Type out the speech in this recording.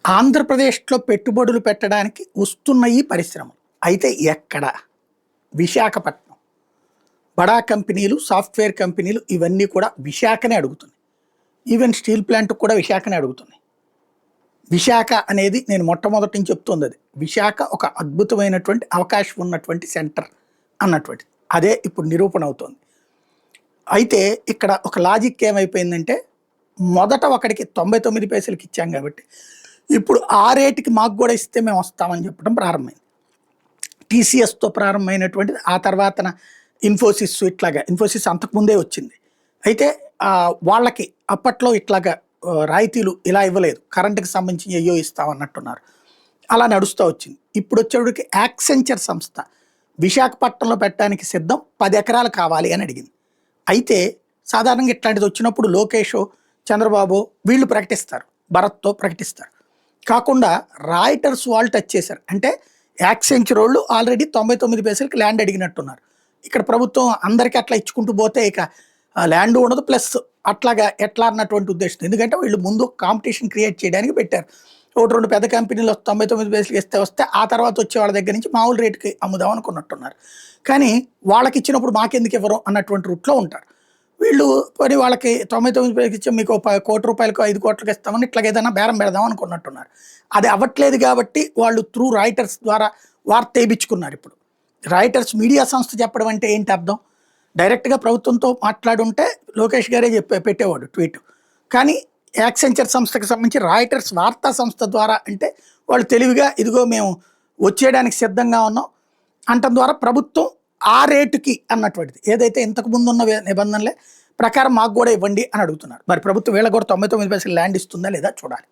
ఆంధ్రప్రదేశ్‌లో పెట్టుబడులు పెట్టడానికి వస్తున్నాయి పరిశ్రమలు. అయితే ఎక్కడ? విశాఖపట్నం. బడా కంపెనీలు, సాఫ్ట్‌వేర్ కంపెనీలు ఇవన్నీ కూడా విశాఖనే అడుగుతున్నాయి. ఈవెన్ స్టీల్ ప్లాంట్‌కి కూడా విశాఖనే అడుగుతున్నాయి. విశాఖ అనేది నేను మొట్టమొదటి నుంచి చెప్తోందది. విశాఖ ఒక అద్భుతమైనటువంటి అవకాశం ఉన్నటువంటి సెంటర్ అన్నటువంటిది. అదే ఇప్పుడు నిరూపణ అవుతోంది. అయితే ఇక్కడ ఒక లాజిక్ ఏమైపోయిందంటే, మొదట ఒకడికి 99 పైసలకి ఇచ్చాం కాబట్టి, ఇప్పుడు ఆ రేటుకి మాకు కూడా ఇస్తే మేము వస్తామని చెప్పడం ప్రారంభమైంది. టీసీఎస్‌తో ప్రారంభమైనటువంటిది ఆ తర్వాతన ఇన్ఫోసిస్ ఇట్లాగా ఇన్ఫోసిస్ అంతకుముందే వచ్చింది. అయితే వాళ్ళకి అప్పట్లో ఇట్లాగా రాయితీలు ఇలా ఇవ్వలేదు. కరెంట్‌కి సంబంధించి అయ్యో ఇస్తామన్నట్టున్నారు. అలా నడుస్తూ వచ్చింది. ఇప్పుడు వచ్చేటికి యాక్సెంచర్ సంస్థ విశాఖపట్నంలో పెట్టడానికి సిద్ధం, 10 ఎకరాలు కావాలి అని అడిగింది. అయితే సాధారణంగా ఇట్లాంటిది వచ్చినప్పుడు లోకేషో, చంద్రబాబు వీళ్ళు ప్రకటిస్తారు. భరత్‌తో ప్రకటిస్తారు. కాకుండా రాయిటర్స్ వాళ్ళు టచ్ చేశారు. అంటే యాక్సెంచర్ వాళ్ళు ఆల్రెడీ 99 పైసలకి ల్యాండ్ అడిగినట్టున్నారు. ఇక్కడ ప్రభుత్వం అందరికీ అట్లా ఇచ్చుకుంటూ పోతే ఇక ల్యాండ్ ఉండదు, ప్లస్ అట్లాగా ఎట్లా అన్నటువంటి ఉద్దేశం. ఎందుకంటే వీళ్ళు ముందు కాంపిటీషన్ క్రియేట్ చేయడానికి పెట్టారు. 1, 2 పెద్ద కంపెనీలు 99 పైసలకి ఇస్తే వస్తే ఆ తర్వాత వచ్చే వాళ్ళ దగ్గర నుంచి మామూలు రేటుకి అమ్ముదాం అనుకున్నట్టున్నారు. కానీ వాళ్ళకి ఇచ్చినప్పుడు మాకెందుకు ఇవ్వరు అన్నటువంటి రూట్లో ఉంటారు. వీళ్ళు పోనీ వాళ్ళకి 99 పైసలకి ఇచ్చి మీకు ₹1,00,00,000 5,00,00,000 ఇస్తామని ఇట్లా ఏదైనా బేరం పెడదాం అనుకున్నట్టున్నారు. అది అవ్వట్లేదు కాబట్టి వాళ్ళు త్రూ రాయిటర్స్ ద్వారా వార్త వేయించుకున్నారు. ఇప్పుడు రాయిటర్స్ మీడియా సంస్థ చెప్పడం అంటే ఏంటి అర్థం? డైరెక్ట్గా ప్రభుత్వంతో మాట్లాడుంటే లోకేష్ గారే పెట్టేవాడు ట్వీట్. కానీ యాక్సెంచర్ సంస్థకి సంబంధించి రాయిటర్స్ వార్తా సంస్థ ద్వారా అంటే వాళ్ళు తెలివిగా ఇదిగో మేము వచ్చేయడానికి సిద్ధంగా ఉన్నాం అంటం ద్వారా ప్రభుత్వం ఆ రేటుకి అన్నటువంటిది ఏదైతే ఇంతకు ముందు ఉన్న నిబంధనలే ప్రకారం మాకు కూడా ఇవ్వండి అని అడుగుతున్నారు. మరి ప్రభుత్వం వీళ్ళకి కూడా 99 పైసలు ల్యాండ్ ఇస్తుందా లేదా చూడాలి.